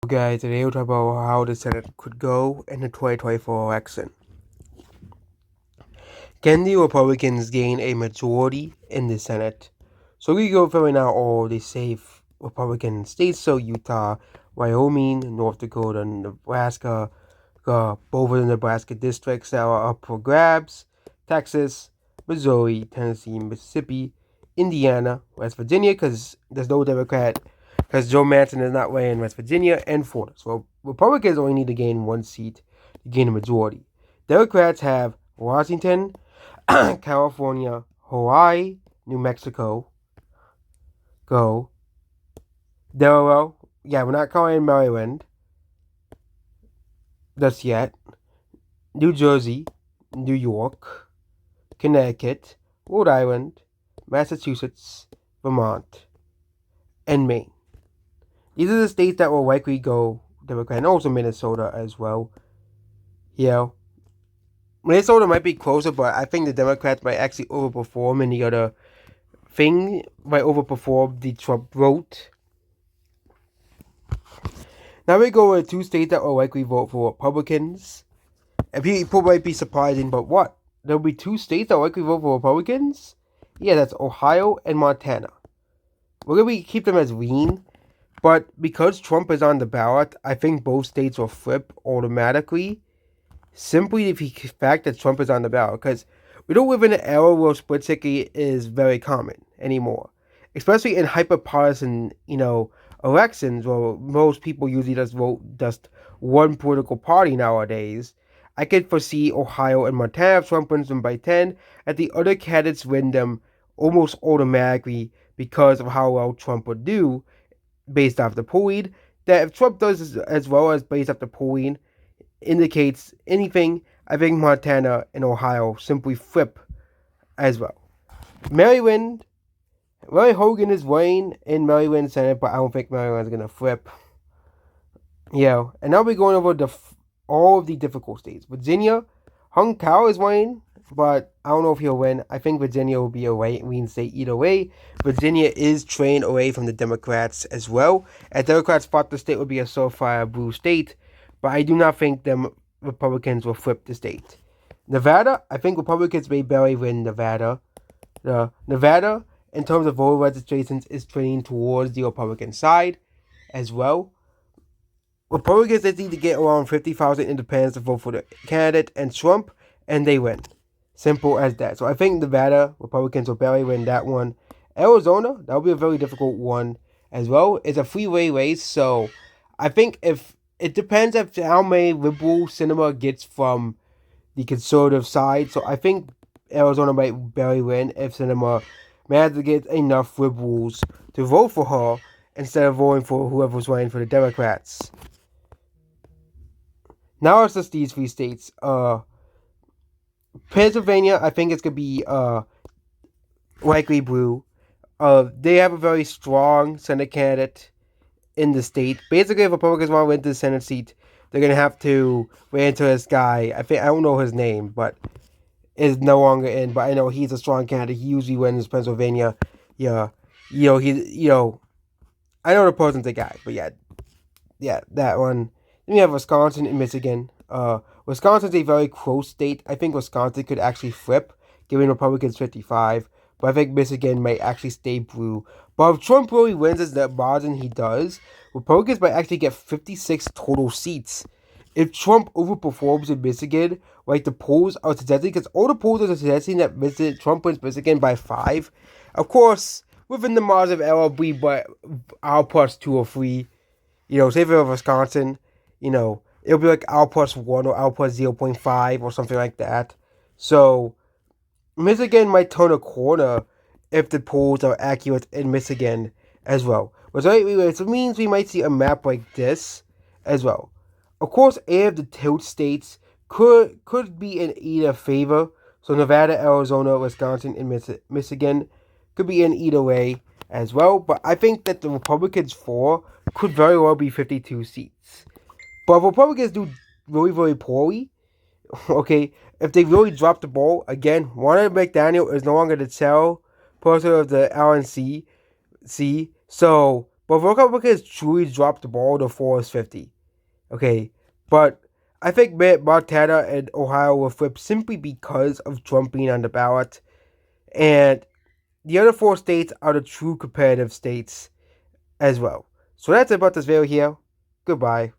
Guys, today we'll talk about how the Senate could go in the 2024 election. Can the Republicans gain a majority in the Senate? So we go filling out all the safe Republican states, so Utah, Wyoming, North Dakota, Nebraska, both of the Nebraska districts that are up for grabs, Texas, Missouri, Tennessee, Mississippi, Indiana, West Virginia, because there's no Democrat, because Joe Manchin is not running in West Virginia, and Florida. So Republicans only need to gain one seat to gain a majority. Democrats have Washington, California, Hawaii, New Mexico, Delaware. Yeah, we're not calling Maryland just yet. New Jersey, New York, Connecticut, Rhode Island, Massachusetts, Vermont, and Maine. These are the states that will likely go Democrat, and also Minnesota as well. Yeah, Minnesota might be closer, but I think the Democrats might actually overperform in the other thing, might overperform the Trump vote. Now we go with two states that will likely vote for Republicans. And people might be surprising, but what? There'll be two states that will likely vote for Republicans? Yeah, that's Ohio and Montana. We're going to keep them as green, but because Trump is on the ballot, I think both states will flip automatically, simply the fact that Trump is on the ballot, because we don't live in an era where split ticket is very common anymore, especially in hyper-partisan, elections where most people usually just vote just one political party nowadays. I could foresee Ohio and Montana if Trump wins them by 10, that the other candidates win them almost automatically because of how well Trump would do based off the polling. That if Trump does as well as based off the polling indicates anything, I think Montana and Ohio simply flip as well. Maryland, Larry Hogan is winning in Maryland Senate, but I don't think Maryland's going to flip. Yeah, and now we're going over all of the difficult states. Virginia, Hung Kao is winning, but I don't know if he'll win. I think Virginia will be a win state either way. Virginia is trained away from the Democrats as well. As Democrats thought the state would be a surefire blue state, but I do not think them Republicans will flip the state. Nevada, I think Republicans may barely win Nevada. Nevada, in terms of voter registrations, is trending towards the Republican side as well. Republicans just need to get around 50,000 independents to vote for the candidate and Trump, and they win. Simple as that. So I think Nevada, Republicans will barely win that one. Arizona, that'll be a very difficult one as well. It's a freeway race, so I think if it depends on how many liberal Sinema gets from the conservative side. So I think Arizona might barely win if Sinema managed to get enough liberals to vote for her instead of voting for whoever's running for the Democrats. Now it's just these three states. Pennsylvania, I think it's gonna be likely blue. They have a very strong Senate candidate in the state. Basically, if Republicans want to win the Senate seat, they're gonna have to wait until this guy. I don't know his name, but is no longer in. But I know he's a strong candidate. He usually wins Pennsylvania. Yeah, I know the person's the guy, but yeah, that one. Then we have Wisconsin and Michigan. Wisconsin's a very close state. I think Wisconsin could actually flip, giving Republicans 55. But I think Michigan might actually stay blue. But if Trump really wins as the margin he does, Republicans might actually get 56 total seats. If Trump overperforms in Michigan, like the polls are suggesting, because all the polls are suggesting that Trump wins Michigan by 5. Of course, within the margin of error, but our plus 2 or 3. Say for Wisconsin, it'll be like R plus 1 or R plus 0.5 or something like that. So, Michigan might turn a corner if the polls are accurate in Michigan as well. Which means we might see a map like this as well. Of course, any of the tilt states could be in either favor. So Nevada, Arizona, Wisconsin, and Michigan could be in either way as well. But I think that the Republicans' 4 could very well be 52 seats. But if Republicans do really, really poorly, okay, if they really drop the ball, again, Ronna McDaniel is no longer the chairperson of the RNC. So But Republicans truly dropped the ball to Forest 50. Okay, but I think Montana and Ohio will flip simply because of Trump being on the ballot. And the other 4 states are the true competitive states as well. So that's about this video here. Goodbye.